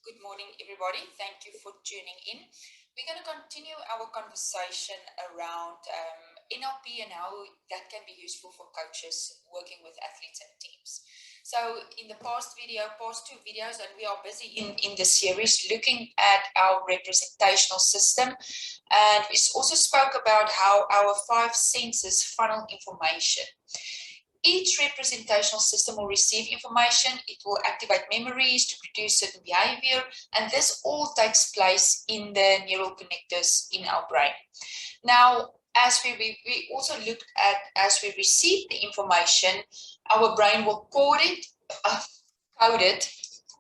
Good morning, everybody. Thank you for tuning in. We're going to continue our conversation around NLP and how that can be useful for coaches working with athletes and teams. So in the past two videos, and we are busy in the series looking at our representational system. And we also spoke about how our 5 senses funnel information. Each representational system will receive information, it will activate memories to produce certain behavior, and this all takes place in the neural connectors in our brain. Now, as we also looked at, as we receive the information, our brain will code it,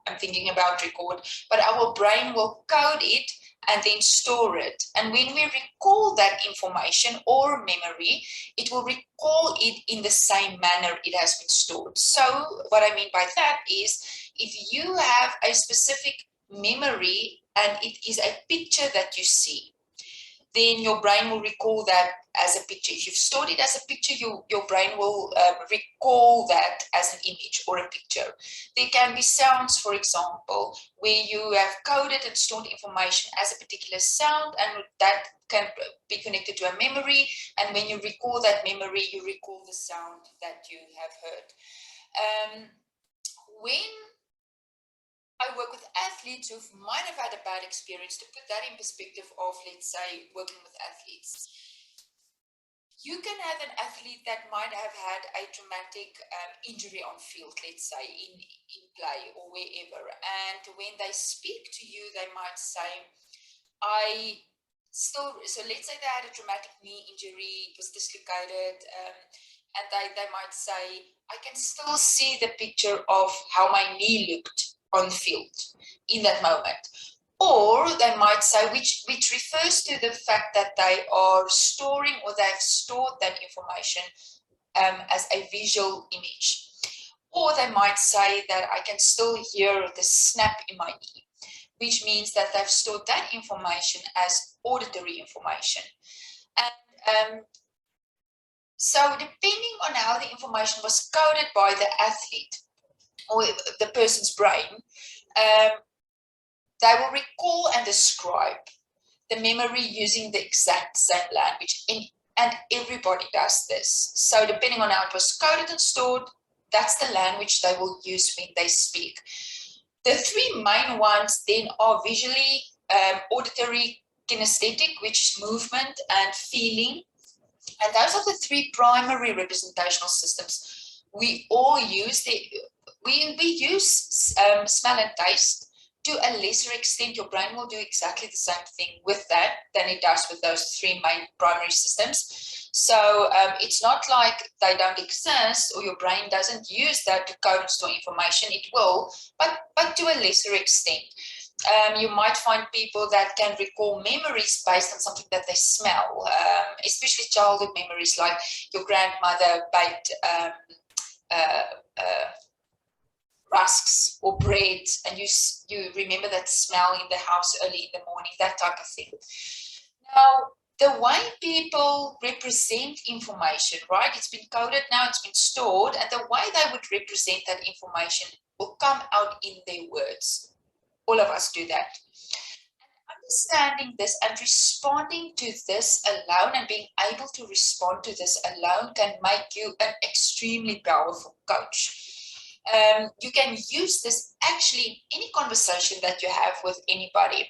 I'm thinking about record, but our brain will code it and then store it. And when we recall that information or memory, it will recall it in the same manner it has been stored. So what I mean by that is, if you have a specific memory and it is a picture that you see, then your brain will recall that as a picture. If you've stored it as a picture, your brain will recall that as an image or a picture. There can be sounds, for example, where you have coded and stored information as a particular sound, and that can be connected to a memory. And when you recall that memory, you recall the sound that you have heard. When I work with athletes who might have had a bad experience, to put that in perspective of, let's say, working with athletes. You can have an athlete that might have had a traumatic injury on field, let's say, in play or wherever. And when they speak to you, they might say, so let's say they had a traumatic knee injury, it was dislocated, and they might say, I can still see the picture of how my knee looked on the field in that moment. Or they might say, which refers to the fact that they are storing, or they've stored that information as a visual image. Or they might say that I can still hear the snap in my knee, which means that they've stored that information as auditory information. And so depending on how the information was coded by the athlete or the person's brain, they will recall and describe the memory using the exact same language. And everybody does this. So depending on how it was coded and stored, that's the language they will use when they speak. The 3 main ones then are visually, auditory, kinesthetic, which is movement and feeling. And those are the 3 primary representational systems we all use. We use smell and taste. To a lesser extent, your brain will do exactly the same thing with that than it does with those 3 main primary systems. So it's not like they don't exist or your brain doesn't use that to code and store information. It will, but to a lesser extent. You might find people that can recall memories based on something that they smell, especially childhood memories, like your grandmother baked rusks or bread, and you remember that smell in the house early in the morning, that type of thing. Now, the way people represent information, right? It's been coded now, it's been stored, and the way they would represent that information will come out in their words. All of us do that. And understanding this and responding to this alone, and being able to respond to this alone, can make you an extremely powerful coach. You can use this actually in any conversation that you have with anybody.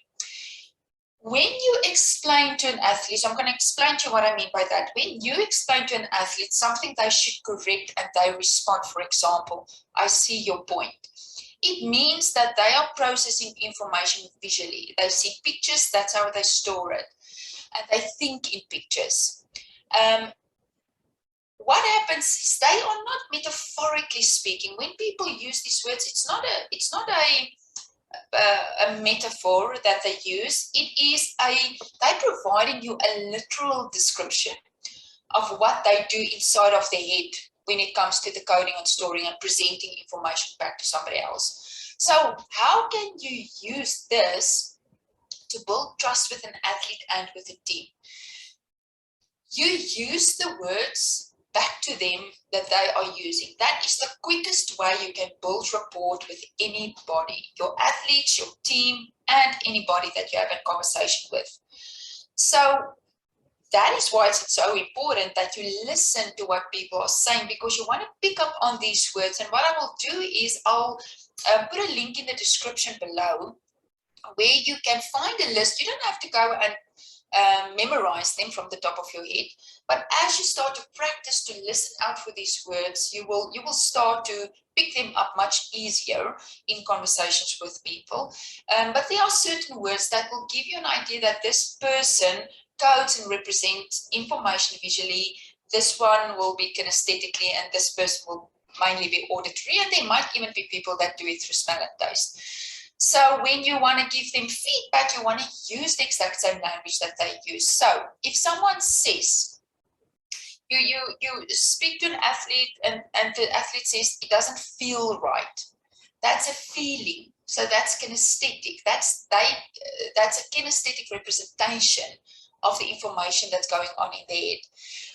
When you explain to an athlete, so I'm going to explain to you what I mean by that. When you explain to an athlete something they should correct and they respond, for example, I see your point. It means that they are processing information visually. They see pictures, that's how they store it. And they think in pictures. What happens is they are not metaphorically speaking. When people use these words, it's not a metaphor that they use. They're providing you a literal description of what they do inside of their head when it comes to the coding and storing and presenting information back to somebody else. So how can you use this to build trust with an athlete and with a team? You use the words back to them that they are using. That is the quickest way you can build rapport with anybody, your athletes, your team, and anybody that you have a conversation with. So that is why it's so important that you listen to what people are saying, because you want to pick up on these words. And what I will do is I'll put a link in the description below where you can find a list. You don't have to go and memorize them from the top of your head, but as you start to practice to listen out for these words, you will start to pick them up much easier in conversations with people. But there are certain words that will give you an idea that this person codes and represents information visually. This one will be kinesthetically, and this person will mainly be auditory, and there might even be people that do it through smell and taste. So when you want to give them feedback, you want to use the exact same language that they use. So if someone says, you speak to an athlete and the athlete says it doesn't feel right, that's a feeling. So that's kinesthetic. That's a kinesthetic representation of the information that's going on in their head.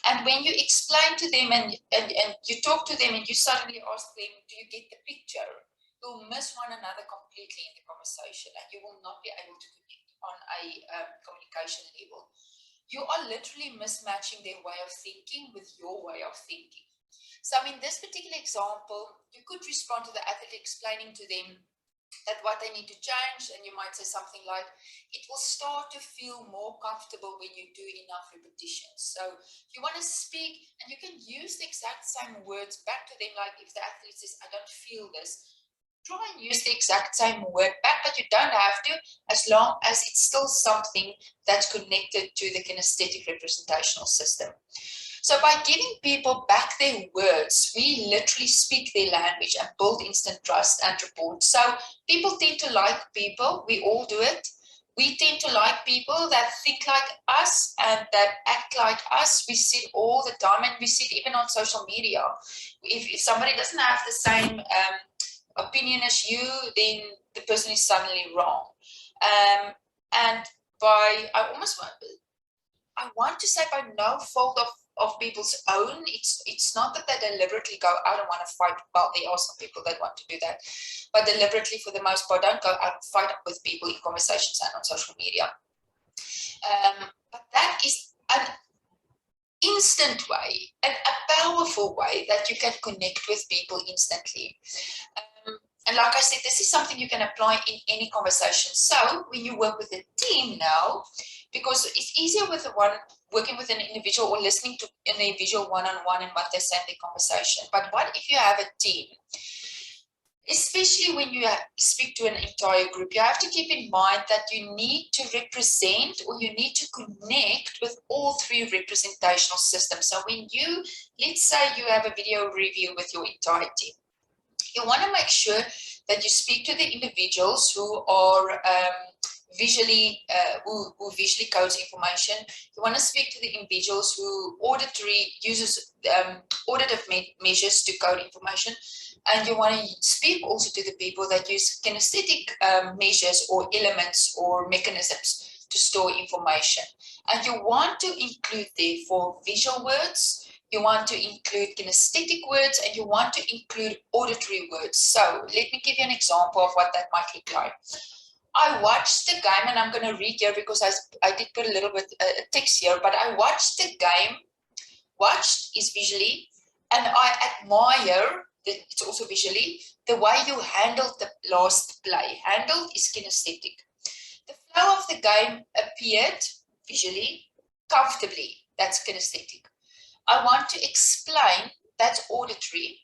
And when you explain to them and you talk to them and you suddenly ask them, do you get the picture? You'll miss one another completely in the conversation, and you will not be able to connect on a communication level. You are literally mismatching their way of thinking with your way of thinking. So in this particular example, you could respond to the athlete explaining to them that what they need to change, and you might say something like, it will start to feel more comfortable when you do enough repetitions. So you want to speak, and you can use the exact same words back to them, like if the athlete says, I don't feel this, try and use the exact same word back, but you don't have to, as long as it's still something that's connected to the kinesthetic representational system. So by giving people back their words, we literally speak their language and build instant trust and rapport. So people tend to like people, we all do it. We tend to like people that think like us and that act like us. We see it all the time, and we see it even on social media. If somebody doesn't have the same opinion as you, then the person is suddenly wrong. And by, I want to say by no fault of people's own, it's not that they deliberately go out and want to fight. Well, there are some people that want to do that, but deliberately, for the most part, don't go out and fight with people in conversations and on social media. But that is an instant way and a powerful way that you can connect with people instantly. And like I said, this is something you can apply in any conversation. So when you work with a team now, because it's easier with the one working with an individual or listening to an individual one-on-one and what they say in their conversation. But what if you have a team? Especially when you speak to an entire group, you have to keep in mind that you need to represent, or you need to connect with all three representational systems. So when you, let's say you have a video review with your entire team, you want to make sure that you speak to the individuals who are visually visually codes information. You want to speak to the individuals who uses auditive measures to code information, and you want to speak also to the people that use kinesthetic measures or elements or mechanisms to store information. And you want to include therefore visual words, you want to include kinesthetic words, and you want to include auditory words. So let me give you an example of what that might look like. I watched the game, and I'm going to read here because I did put a little bit text here, but I watched the game. Watched is visually, and I admire, it's also visually, the way you handled the last play. Handled is kinesthetic. The flow of the game appeared visually, comfortably, that's kinesthetic. I want to explain, that's auditory,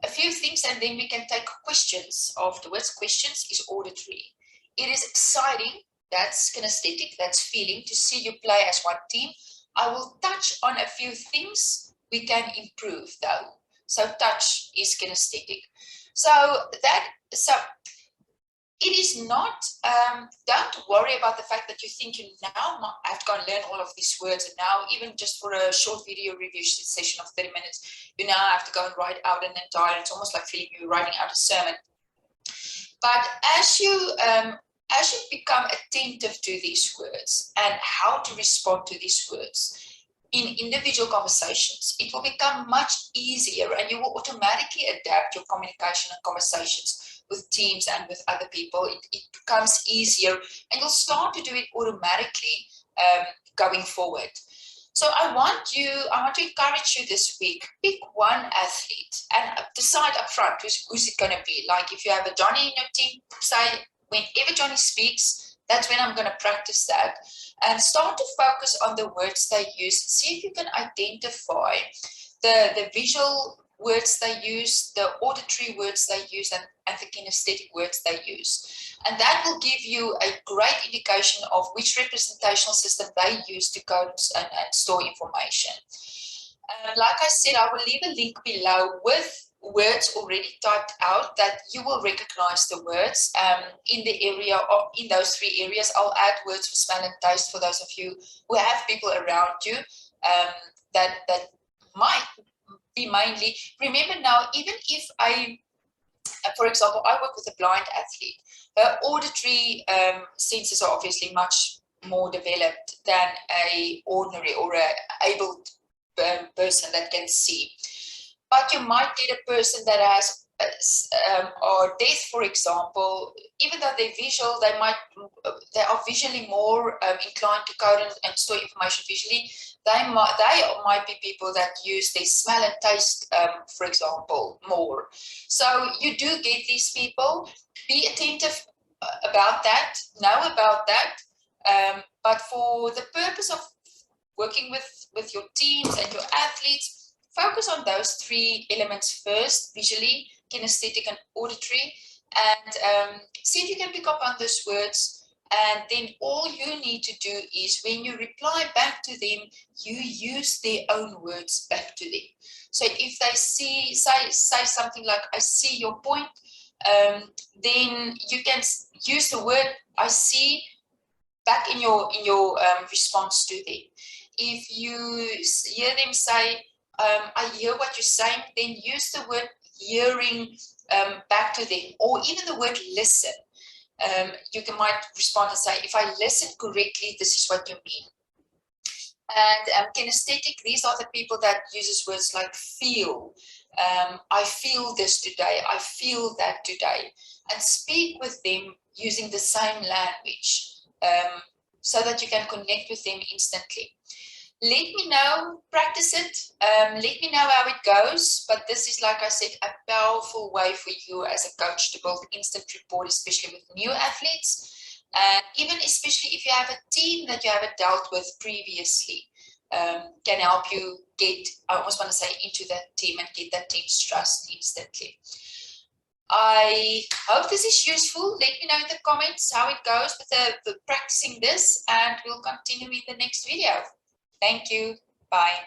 a few things, and then we can take questions afterwards. Questions is auditory. It is exciting, that's kinesthetic, that's feeling, to see you play as one team. I will touch on a few things we can improve though. So touch is kinesthetic. So it is not, don't worry about the fact that you think you now have to go and learn all of these words, and now even just for a short video review session of 30 minutes, you now have to go and write out an entire, it's almost like feeling you're writing out a sermon. But as you become attentive to these words and how to respond to these words, in individual conversations, it will become much easier, and you will automatically adapt your communication and conversations with teams and with other people. It becomes easier, and you'll start to do it automatically going forward. So I want to encourage you this week, pick one athlete and decide up front who's it going to be. Like if you have a Johnny in your team, say whenever Johnny speaks, that's when I'm going to practice that, and start to focus on the words they use. See if you can identify the visual words they use, the auditory words they use, and the kinesthetic words they use. And that will give you a great indication of which representational system they use to code and store information. Like I said, I will leave a link below with words already typed out that you will recognize the words in the area, or in those 3 areas. I'll add words for smell and taste for those of you who have people around you that might be mainly. Remember now, even if for example, I work with a blind athlete, her auditory senses are obviously much more developed than a ordinary or a able person that can see. But you might get a person that has or deaf, for example. Even though they're visual, they are visually more inclined to code and store information visually. They might be people that use their smell and taste, for example, more. So you do get these people. Be attentive about that, know about that. But for the purpose of working with your teams and your athletes, focus on those 3 elements first: visually, kinesthetic, and auditory, and see if you can pick up on those words. And then all you need to do is, when you reply back to them, you use their own words back to them. So if they say something like, "I see your point," then you can use the word "I see" back in your response to them. If you hear them say, "I hear what you're saying," then use the word "hearing" back to them, or even the word "listen." You might respond and say, "If I listen correctly, this is what you mean." And kinesthetic, these are the people that uses words like "feel." "I feel this today," "I feel that today," and speak with them using the same language, so that you can connect with them instantly. Let me know, practice it. Let me know how it goes. But this is, like I said, a powerful way for you as a coach to build instant rapport, especially with new athletes. And even especially if you have a team that you haven't dealt with previously, can help you get, I almost want to say, into that team and get that team's trust instantly. I hope this is useful. Let me know in the comments how it goes with the practicing this, and we'll continue in the next video. Thank you. Bye.